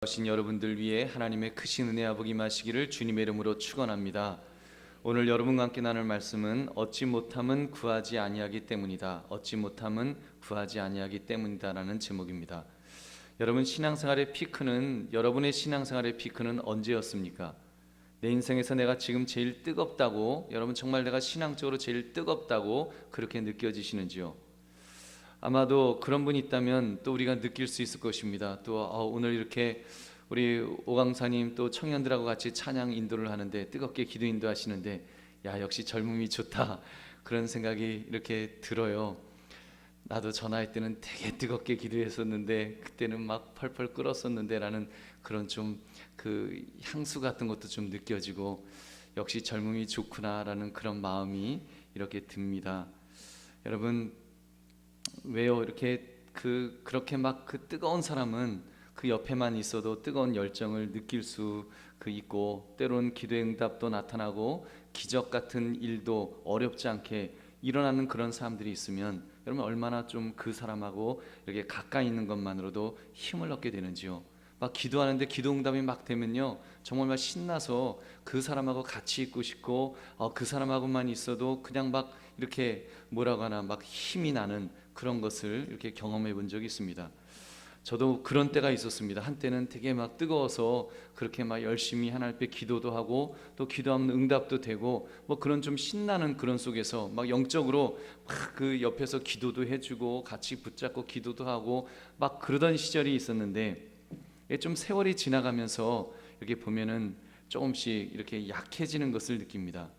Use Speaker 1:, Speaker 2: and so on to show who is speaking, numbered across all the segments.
Speaker 1: 돌아오신 여러분들 위해 하나님의 크신 은혜와 복이 임하시기를 주님의 이름으로 축원합니다. 오늘 여러분과 함께 나눌 말씀은 얻지 못함은 구하지 아니하기 때문이다. 얻지 못함은 구하지 아니하기 때문이다라는 제목입니다. 여러분, 여러분의 신앙생활의 피크는 언제였습니까? 내 인생에서 내가 지금 제일 뜨겁다고, 여러분 정말 내가 신앙적으로 제일 뜨겁다고 그렇게 느껴지시는지요? 아마도 그런 분이 있다면 또 우리가 느낄 수 있을 것입니다. 또 오늘 이렇게 우리 오강사님 또 청년들하고 같이 찬양 인도를 하는데, 뜨겁게 기도 인도하시는데, 야, 역시 젊음이 좋다, 그런 생각이 이렇게 들어요. 나도 저 나이 때는 되게 뜨겁게 기도했었는데, 그때는 막 펄펄 끓었었는데 라는 그런 좀 그 향수 같은 것도 좀 느껴지고, 역시 젊음이 좋구나라는 그런 마음이 이렇게 듭니다. 여러분, 왜요? 이렇게 그렇게 막 그 뜨거운 사람은 그 옆에만 있어도 뜨거운 열정을 느낄 수 있고, 때론 기도의 응답도 나타나고 기적 같은 일도 어렵지 않게 일어나는 그런 사람들이 있으면, 여러분 얼마나 좀 그 사람하고 이렇게 가까이 있는 것만으로도 힘을 얻게 되는지요. 막 기도하는데 기도 응답이 막 되면요, 정말 막 신나서 그 사람하고 같이 있고 싶고, 그 사람하고만 있어도 그냥 막 이렇게 뭐라고 하나 막 힘이 나는 그런 것을 이렇게 경험해 본 적이 있습니다. 저도 그런 때가 있었습니다. 한때는 되게 막 뜨거워서 그렇게 막 열심히 하나님 앞에 기도도 하고, 또 기도하면 응답도 되고, 뭐 그런 좀 신나는 그런 속에서 막 영적으로 막 그 옆에서 기도도 해주고 같이 붙잡고 기도도 하고 막 그러던 시절이 있었는데, 좀 세월이 지나가면서 이렇게 보면은 조금씩 이렇게 약해지는 것을 느낍니다.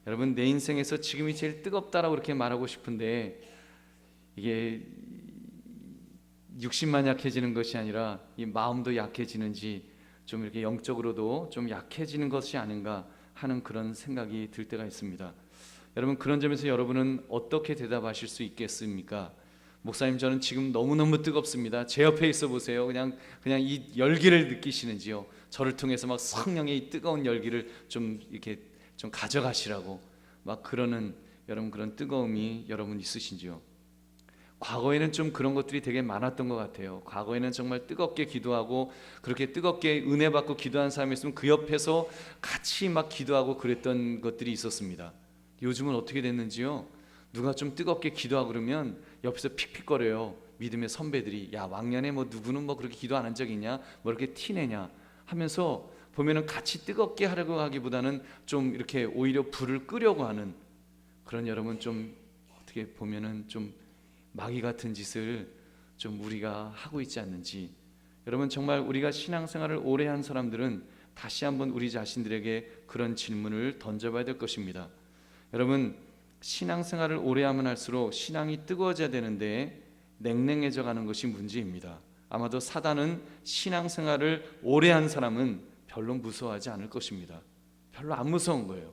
Speaker 1: 여러분, 내 인생에서 지금이 제일 뜨겁다라고 이렇게 말하고 싶은데, 이게 육신만 약해지는 것이 아니라 이 마음도 약해지는지, 좀 이렇게 영적으로도 좀 약해지는 것이 아닌가 하는 그런 생각이 들 때가 있습니다. 여러분, 그런 점에서 여러분은 어떻게 대답하실 수 있겠습니까? 목사님, 저는 지금 너무너무 뜨겁습니다. 제 옆에 있어 보세요. 그냥 이 열기를 느끼시는지요? 저를 통해서 막 성령의 이 뜨거운 열기를 좀 이렇게 좀 가져가시라고 막 그러는, 여러분 그런 뜨거움이 여러분 있으신지요? 과거에는 좀 그런 것들이 되게 많았던 것 같아요. 과거에는 정말 뜨겁게 기도하고, 그렇게 뜨겁게 은혜 받고 기도하는 사람이 있으면 그 옆에서 같이 막 기도하고 그랬던 것들이 있었습니다. 요즘은 어떻게 됐는지요? 누가 좀 뜨겁게 기도하고 그러면 옆에서 픽픽거려요. 믿음의 선배들이, 야, 왕년에 뭐 누구는 뭐 그렇게 기도 안 한 적 있냐, 뭐 이렇게 티내냐 하면서, 보면은 같이 뜨겁게 하려고 하기보다는 좀 이렇게 오히려 불을 끄려고 하는 그런, 여러분 좀 어떻게 보면은 좀 마귀 같은 짓을 좀 우리가 하고 있지 않는지. 여러분, 정말 우리가 신앙생활을 오래 한 사람들은 다시 한번 우리 자신들에게 그런 질문을 던져봐야 될 것입니다. 여러분, 신앙생활을 오래 하면 할수록 신앙이 뜨거워져야 되는데 냉랭해져 가는 것이 문제입니다. 아마도 사단은 신앙생활을 오래 한 사람은 별로 무서워하지 않을 것입니다. 별로 안 무서운 거예요.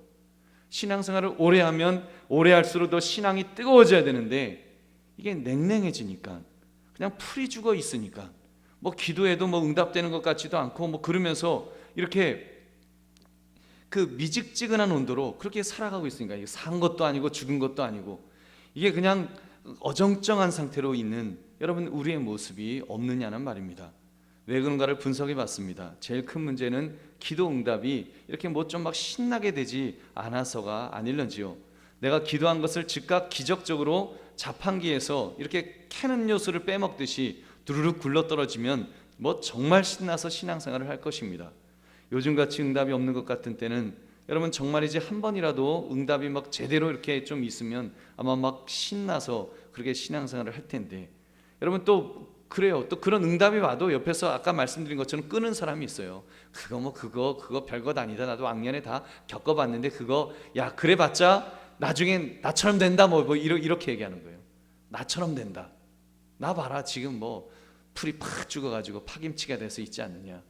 Speaker 1: 신앙생활을 오래 하면 오래 할수록 더 신앙이 뜨거워져야 되는데, 이게 냉랭해지니까, 그냥 풀이 죽어 있으니까, 뭐 기도해도 뭐 응답되는 것 같지도 않고 뭐 그러면서 이렇게 그 미직지근한 온도로 그렇게 살아가고 있으니까, 이게 산 것도 아니고 죽은 것도 아니고, 이게 그냥 어정쩡한 상태로 있는, 여러분 우리의 모습이 없느냐는 말입니다. 왜 그런가를 분석해 봤습니다. 제일 큰 문제는 기도 응답이 이렇게 뭐 좀 막 신나게 되지 않아서가 아닐런지요. 내가 기도한 것을 즉각 기적적으로 자판기에서 이렇게 캐는 요소를 빼먹듯이 두루룩 굴러떨어지면 뭐 정말 신나서 신앙생활을 할 것입니다. 요즘같이 응답이 없는 것 같은 때는, 여러분 정말이지 한 번이라도 응답이 막 제대로 이렇게 좀 있으면 아마 막 신나서 그렇게 신앙생활을 할 텐데, 여러분 또 그래요. 또 그런 응답이 와도 옆에서 아까 말씀드린 것처럼 끄는 사람이 있어요. 그거 별것 아니다. 나도 왕년에 다 겪어봤는데 그거, 야, 그래봤자 나중엔 나처럼 된다, 뭐 이렇게 얘기하는 거예요. 나처럼 된다. 나 봐라, 지금 뭐 풀이 팍 죽어가지고 파김치가 돼서 있지 않느냐.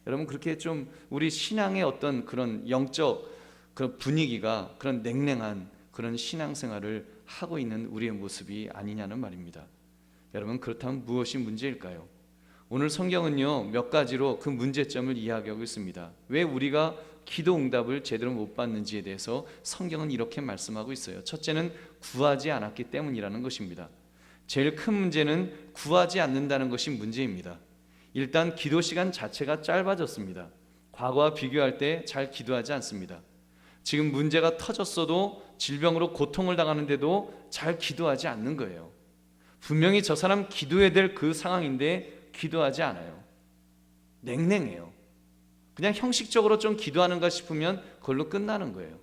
Speaker 1: 여러분, 그렇게 좀 우리 신앙의 어떤 그런 영적 그런 분위기가, 그런 냉랭한 그런 신앙생활을 하고 있는 우리의 모습이 아니냐는 말입니다. 여러분, 그렇다면 무엇이 문제일까요? 오늘 성경은요, 몇 가지로 그 문제점을 이야기하고 있습니다. 왜 우리가 기도 응답을 제대로 못 받는지에 대해서 성경은 이렇게 말씀하고 있어요. 첫째는 구하지 않았기 때문이라는 것입니다. 제일 큰 문제는 구하지 않는다는 것이 문제입니다. 일단 기도 시간 자체가 짧아졌습니다. 과거와 비교할 때 잘 기도하지 않습니다. 지금 문제가 터졌어도 질병으로 고통을 당하는데도 잘 기도하지 않는 거예요. 분명히 저 사람 기도해야 될 그 상황인데 기도하지 않아요. 냉랭해요. 그냥 형식적으로 좀 기도하는가 싶으면 그걸로 끝나는 거예요.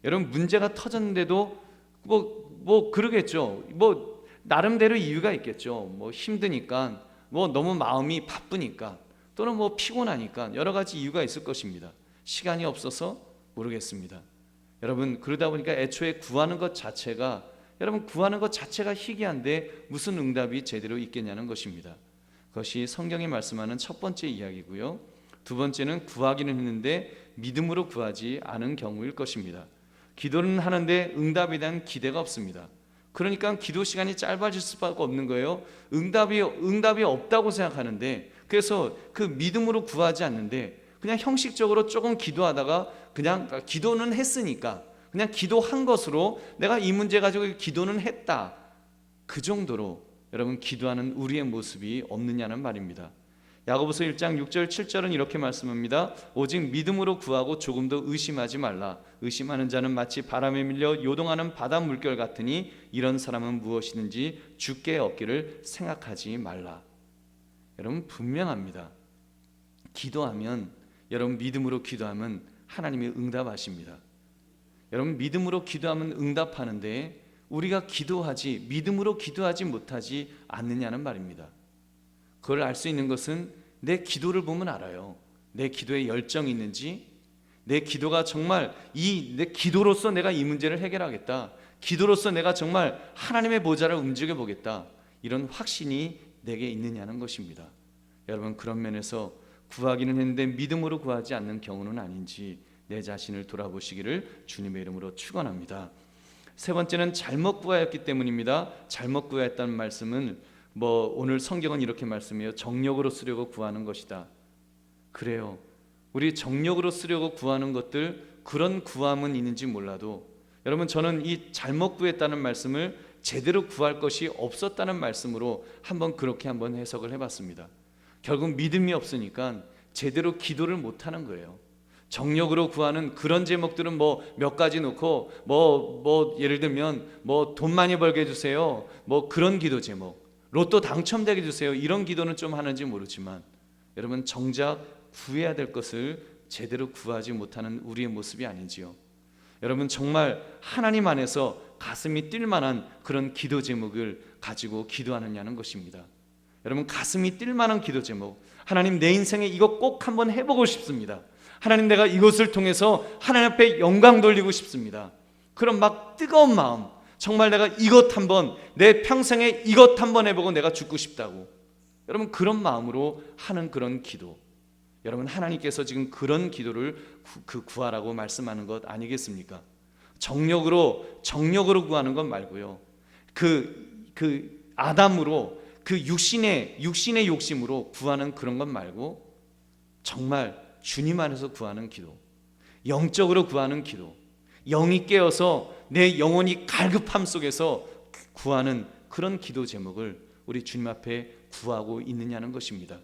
Speaker 1: 여러분, 문제가 터졌는데도 그러겠죠. 나름대로 이유가 있겠죠. 힘드니까, 너무 마음이 바쁘니까, 또는 피곤하니까 여러 가지 이유가 있을 것입니다. 시간이 없어서 모르겠습니다. 여러분, 그러다 보니까 애초에 구하는 것 자체가 희귀한데 무슨 응답이 제대로 있겠냐는 것입니다. 그것이 성경이 말씀하는 첫 번째 이야기고요. 두 번째는 구하기는 했는데 믿음으로 구하지 않은 경우일 것입니다. 기도는 하는데 응답에 대한 기대가 없습니다. 그러니까 기도 시간이 짧아질 수밖에 없는 거예요. 응답이 없다고 생각하는데, 그래서 그 믿음으로 구하지 않는데 그냥 형식적으로 조금 기도하다가 그냥 기도는 했으니까 그냥 기도한 것으로 내가 이 문제 가지고 기도는 했다, 그 정도로 여러분 기도하는 우리의 모습이 없느냐는 말입니다. 야고보서 1장 6절 7절은 이렇게 말씀합니다. 오직 믿음으로 구하고 조금도 의심하지 말라. 의심하는 자는 마치 바람에 밀려 요동하는 바다 물결 같으니 이런 사람은 무엇이든지 주께 얻기를 생각하지 말라. 여러분, 분명합니다. 여러분 믿음으로 기도하면 하나님이 응답하십니다. 여러분, 믿음으로 기도하면 응답하는데 우리가 믿음으로 기도하지 못하지 않느냐는 말입니다. 그걸 알 수 있는 것은 내 기도를 보면 알아요. 내 기도에 열정이 있는지, 내 기도가 정말 내 기도로서 내가 이 문제를 해결하겠다, 기도로서 내가 정말 하나님의 보좌를 움직여 보겠다, 이런 확신이 내게 있느냐는 것입니다. 여러분, 그런 면에서 구하기는 했는데 믿음으로 구하지 않는 경우는 아닌지 내 자신을 돌아보시기를 주님의 이름으로 축원합니다. 세 번째는 잘못 구하였기 때문입니다. 잘못 구하였다는 말씀은 오늘 성경은 이렇게 말씀해요. 정력으로 쓰려고 구하는 것이다. 그래요. 우리 정력으로 쓰려고 구하는 것들, 그런 구함은 있는지 몰라도 여러분, 저는 이 잘못 구했다는 말씀을 제대로 구할 것이 없었다는 말씀으로 그렇게 한번 해석을 해봤습니다. 결국 믿음이 없으니까 제대로 기도를 못하는 거예요. 정력으로 구하는 그런 제목들은 몇 가지 놓고 예를 들면 돈 많이 벌게 해주세요, 그런 기도 제목, 로또 당첨되게 해주세요, 이런 기도는 좀 하는지 모르지만 여러분, 정작 구해야 될 것을 제대로 구하지 못하는 우리의 모습이 아닌지요. 여러분, 정말 하나님 안에서 가슴이 뛸 만한 그런 기도 제목을 가지고 기도하느냐는 것입니다. 여러분, 가슴이 뛸 만한 기도 제목, 하나님, 내 인생에 이거 꼭 한번 해보고 싶습니다. 하나님, 내가 이것을 통해서 하나님 앞에 영광 돌리고 싶습니다. 그런 뜨거운 마음, 정말 내가 내 평생에 이것 한번 해보고 내가 죽고 싶다고, 여러분, 그런 마음으로 하는 그런 기도, 여러분, 하나님께서 지금 그런 기도를 구하라고 말씀하는 것 아니겠습니까? 정력으로 구하는 것 말고요, 아담으로 육신의 욕심으로 구하는 그런 것 말고 정말 주님 안에서 구하는 기도, 영적으로 구하는 기도, 영이 깨어서 내 영혼이 갈급함 속에서 구하는 그런 기도 제목을 우리 주님 앞에 구하고 있느냐는 것입니다.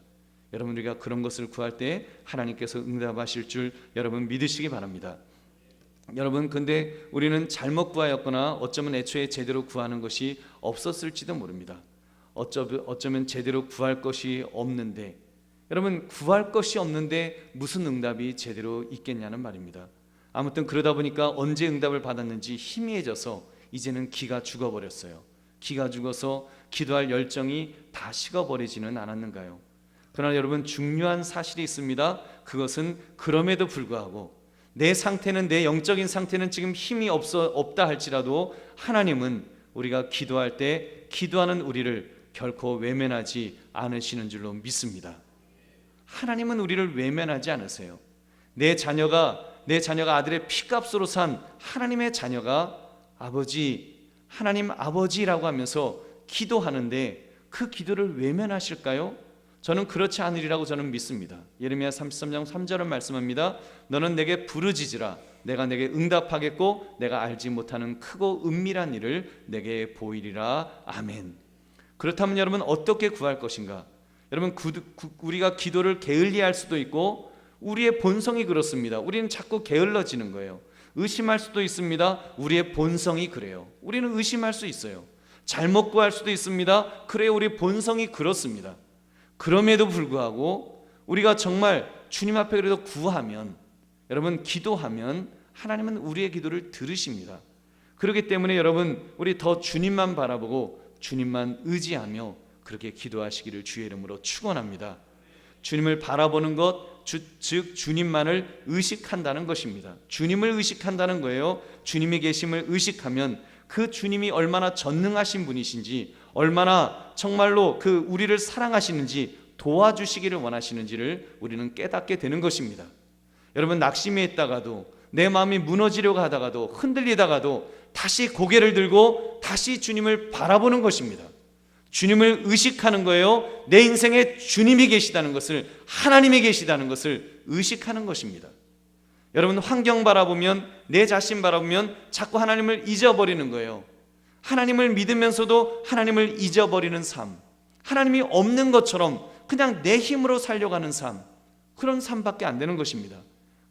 Speaker 1: 여러분, 우리가 그런 것을 구할 때 하나님께서 응답하실 줄 여러분 믿으시기 바랍니다. 여러분, 근데 우리는 잘못 구하였거나 어쩌면 애초에 제대로 구하는 것이 없었을지도 모릅니다. 어쩌면 제대로 구할 것이 없는데, 여러분, 구할 것이 없는데 무슨 응답이 제대로 있겠냐는 말입니다. 아무튼 그러다 보니까 언제 응답을 받았는지 희미해져서 이제는 기가 죽어버렸어요. 기가 죽어서 기도할 열정이 다 식어버리지는 않았는가요? 그러나 여러분, 중요한 사실이 있습니다. 그것은 그럼에도 불구하고 내 영적인 상태는 지금 힘이 없다 할지라도 하나님은 우리가 기도할 때 기도하는 우리를 결코 외면하지 않으시는 줄로 믿습니다. 하나님은 우리를 외면하지 않으세요. 내 자녀가 아들의 피값으로 산 하나님의 자녀가 하나님 아버지라고 하면서 기도하는데 그 기도를 외면하실까요? 저는 그렇지 않으리라고 저는 믿습니다. 예레미야 33장 3절은 말씀합니다. 너는 내게 부르짖으라. 내가 내게 응답하겠고 내가 알지 못하는 크고 은밀한 일을 내게 보이리라. 아멘. 그렇다면 여러분, 어떻게 구할 것인가? 여러분 우리가 기도를 게을리할 수도 있고 우리의 본성이 그렇습니다. 우리는 자꾸 게을러지는 거예요. 의심할 수도 있습니다. 우리의 본성이 그래요. 우리는 의심할 수 있어요. 잘못 구할 수도 있습니다. 그래요, 우리 본성이 그렇습니다. 그럼에도 불구하고 우리가 정말 주님 앞에 그래도 구하면, 여러분 기도하면 하나님은 우리의 기도를 들으십니다. 그렇기 때문에 여러분 우리 더 주님만 바라보고 주님만 의지하며 그렇게 기도하시기를 주의 이름으로 축원합니다. 주님을 바라보는 것, 즉 주님만을 의식한다는 것입니다. 주님을 의식한다는 거예요. 주님이 계심을 의식하면 그 주님이 얼마나 전능하신 분이신지, 얼마나 정말로 그 우리를 사랑하시는지, 도와주시기를 원하시는지를 우리는 깨닫게 되는 것입니다. 여러분 낙심해 있다가도, 내 마음이 무너지려고 하다가도, 흔들리다가도 다시 고개를 들고 다시 주님을 바라보는 것입니다. 주님을 의식하는 거예요. 내 인생에 주님이 계시다는 것을, 하나님이 계시다는 것을 의식하는 것입니다. 여러분 환경 바라보면, 내 자신 바라보면 자꾸 하나님을 잊어버리는 거예요. 하나님을 믿으면서도 하나님을 잊어버리는 삶, 하나님이 없는 것처럼 그냥 내 힘으로 살려가는 삶, 그런 삶밖에 안 되는 것입니다.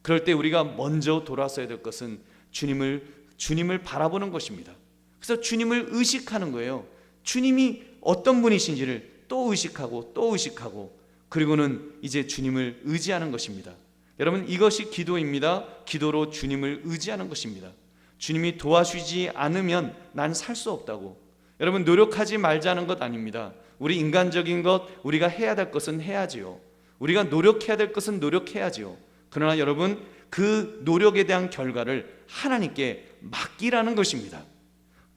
Speaker 1: 그럴 때 우리가 먼저 돌아서야 될 것은 주님을 바라보는 것입니다. 그래서 주님을 의식하는 거예요. 주님이 어떤 분이신지를 또 의식하고 또 의식하고, 그리고는 이제 주님을 의지하는 것입니다. 여러분 이것이 기도입니다. 기도로 주님을 의지하는 것입니다. 주님이 도와주지 않으면 난 살 수 없다고. 여러분 노력하지 말자는 것 아닙니다. 우리 인간적인 것, 우리가 해야 될 것은 해야지요. 우리가 노력해야 될 것은 노력해야지요. 그러나 여러분 그 노력에 대한 결과를 하나님께 맡기라는 것입니다.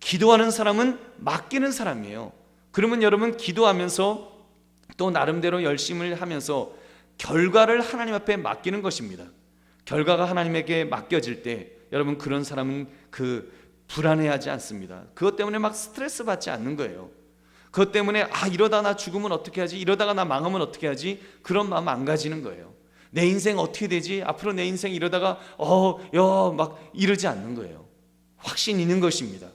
Speaker 1: 기도하는 사람은 맡기는 사람이에요. 그러면 여러분 기도하면서 또 나름대로 열심을 하면서 결과를 하나님 앞에 맡기는 것입니다. 결과가 하나님에게 맡겨질 때 여러분 그런 사람은 불안해하지 않습니다. 그것 때문에 막 스트레스 받지 않는 거예요. 그것 때문에 이러다 나 죽으면 어떻게 하지? 이러다가 나 망하면 어떻게 하지? 그런 마음 안 가지는 거예요. 내 인생 어떻게 되지? 앞으로 내 인생 이러다가 막 이러지 않는 거예요. 확신 있는 것입니다.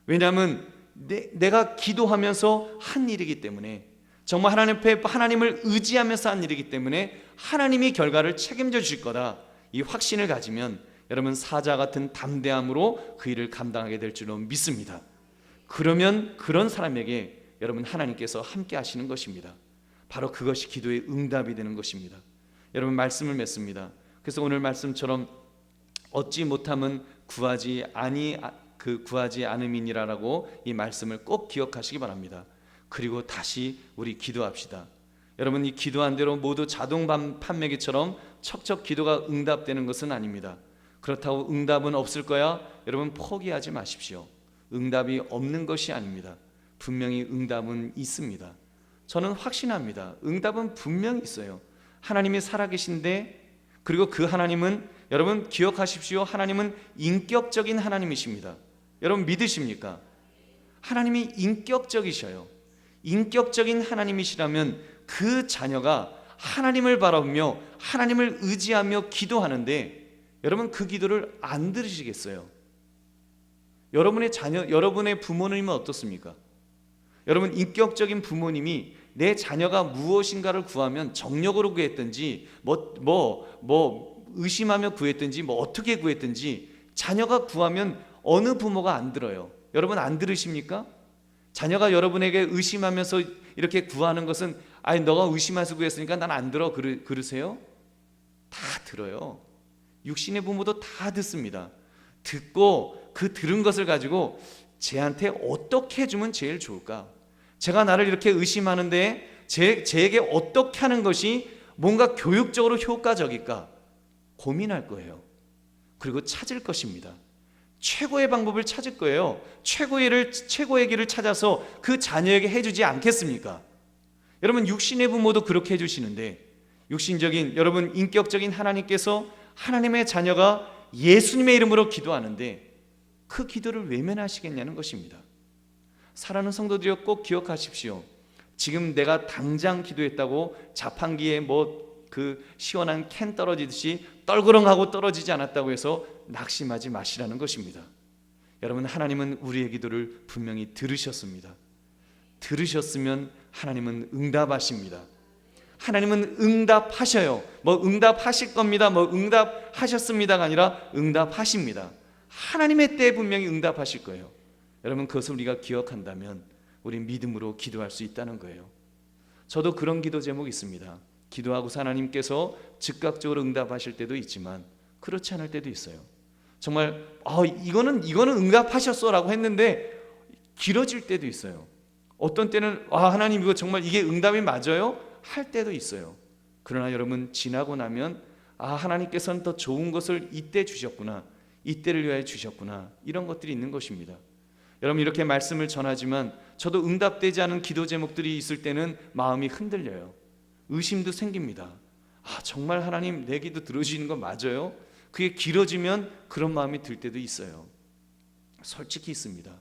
Speaker 1: 왜냐하면 내가 기도하면서 한 일이기 때문에, 정말 하나님 앞에 하나님을 의지하면서 한 일이기 때문에 하나님이 결과를 책임져 주실 거다, 이 확신을 가지면 여러분 사자 같은 담대함으로 그 일을 감당하게 될 줄로 믿습니다. 그러면 그런 사람에게 여러분 하나님께서 함께 하시는 것입니다. 바로 그것이 기도의 응답이 되는 것입니다. 여러분 말씀을 맺습니다. 그래서 오늘 말씀처럼 얻지 못함은 구하지 않음이니라라고 이 말씀을 꼭 기억하시기 바랍니다. 그리고 다시 우리 기도합시다. 여러분 이 기도한 대로 모두 자동 판매기처럼 척척 기도가 응답되는 것은 아닙니다. 그렇다고 응답은 없을 거야? 여러분 포기하지 마십시오. 응답이 없는 것이 아닙니다. 분명히 응답은 있습니다. 저는 확신합니다. 응답은 분명히 있어요. 하나님이 살아계신데, 그리고 그 하나님은, 여러분 기억하십시오, 하나님은 인격적인 하나님이십니다. 여러분 믿으십니까? 하나님이 인격적이셔요. 인격적인 하나님이시라면 그 자녀가 하나님을 바라보며 하나님을 의지하며 기도하는데 여러분 그 기도를 안 들으시겠어요? 여러분의 자녀, 여러분의 부모님은 어떻습니까? 여러분 인격적인 부모님이 내 자녀가 무엇인가를 구하면 정력으로 구했든지 의심하며 구했든지 어떻게 구했든지 자녀가 구하면 어느 부모가 안 들어요? 여러분 안 들으십니까? 자녀가 여러분에게 의심하면서 이렇게 구하는 것은 너가 의심해서 구했으니까 난 안 들어 그러세요? 다 들어요. 육신의 부모도 다 듣습니다. 듣고 그 들은 것을 가지고 쟤한테 어떻게 해주면 제일 좋을까? 제가 나를 이렇게 의심하는데 제에게 어떻게 하는 것이 뭔가 교육적으로 효과적일까? 고민할 거예요. 그리고 찾을 것입니다. 최고의 방법을 찾을 거예요. 최고의 길을 찾아서 그 자녀에게 해주지 않겠습니까? 여러분 육신의 부모도 그렇게 해주시는데, 육신적인 여러분 인격적인 하나님께서 하나님의 자녀가 예수님의 이름으로 기도하는데 그 기도를 외면하시겠냐는 것입니다. 사랑하는 성도들이여 꼭 기억하십시오. 지금 내가 당장 기도했다고 자판기에 시원한 캔 떨어지듯이 떨그렁하고 떨어지지 않았다고 해서 낙심하지 마시라는 것입니다. 여러분 하나님은 우리의 기도를 분명히 들으셨습니다. 들으셨으면 하나님은 응답하십니다. 하나님은 응답하셔요. 뭐 응답하실 겁니다, 뭐 응답하셨습니다가 아니라 응답하십니다. 하나님의 때에 분명히 응답하실 거예요. 여러분, 그것을 우리가 기억한다면 우리 믿음으로 기도할 수 있다는 거예요. 저도 그런 기도 제목이 있습니다. 기도하고서 하나님께서 즉각적으로 응답하실 때도 있지만 그렇지 않을 때도 있어요. 정말 이거는 응답하셨어라고 했는데 길어질 때도 있어요. 어떤 때는 하나님 이거 정말 이게 응답이 맞아요? 할 때도 있어요. 그러나 여러분, 지나고 나면 하나님께서는 더 좋은 것을 이때 주셨구나, 이때를 위하여 주셨구나, 이런 것들이 있는 것입니다. 여러분, 이렇게 말씀을 전하지만 저도 응답되지 않은 기도 제목들이 있을 때는 마음이 흔들려요. 의심도 생깁니다. 정말 하나님 내 기도 들어주시는 거 맞아요? 그게 길어지면 그런 마음이 들 때도 있어요. 솔직히 있습니다.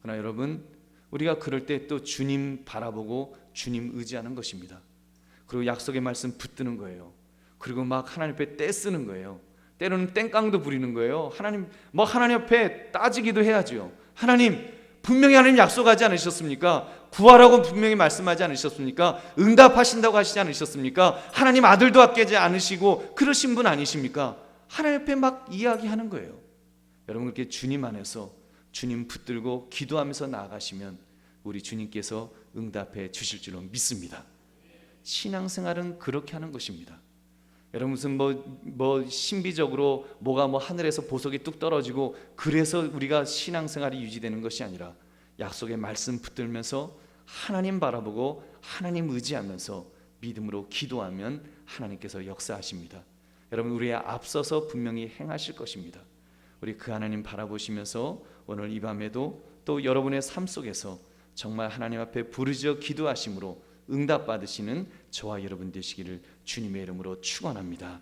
Speaker 1: 그러나 여러분, 우리가 그럴 때 또 주님 바라보고 주님 의지하는 것입니다. 그리고 약속의 말씀 붙드는 거예요. 그리고 막 하나님 앞에 떼쓰는 거예요. 때로는 땡깡도 부리는 거예요. 하나님 앞에 따지기도 해야죠. 하나님, 분명히 하나님 약속하지 않으셨습니까? 구하라고 분명히 말씀하지 않으셨습니까? 응답하신다고 하시지 않으셨습니까? 하나님 아들도 아끼지 않으시고 그러신 분 아니십니까? 하나님 앞에 막 이야기하는 거예요. 여러분, 그렇게 주님 안에서 주님 붙들고 기도하면서 나아가시면 우리 주님께서 응답해 주실 줄로 믿습니다. 신앙생활은 그렇게 하는 것입니다. 여러분, 무슨 뭐 신비적으로 뭐가 하늘에서 보석이 뚝 떨어지고 그래서 우리가 신앙생활이 유지되는 것이 아니라 약속의 말씀 붙들면서 하나님 바라보고 하나님 의지하면서 믿음으로 기도하면 하나님께서 역사하십니다. 여러분, 우리의 앞서서 분명히 행하실 것입니다. 우리 그 하나님 바라보시면서 오늘 이 밤에도 또 여러분의 삶 속에서 정말 하나님 앞에 부르짖어 기도하심으로 응답받으시는 저와 여러분 되시기를 주님의 이름으로 축원합니다.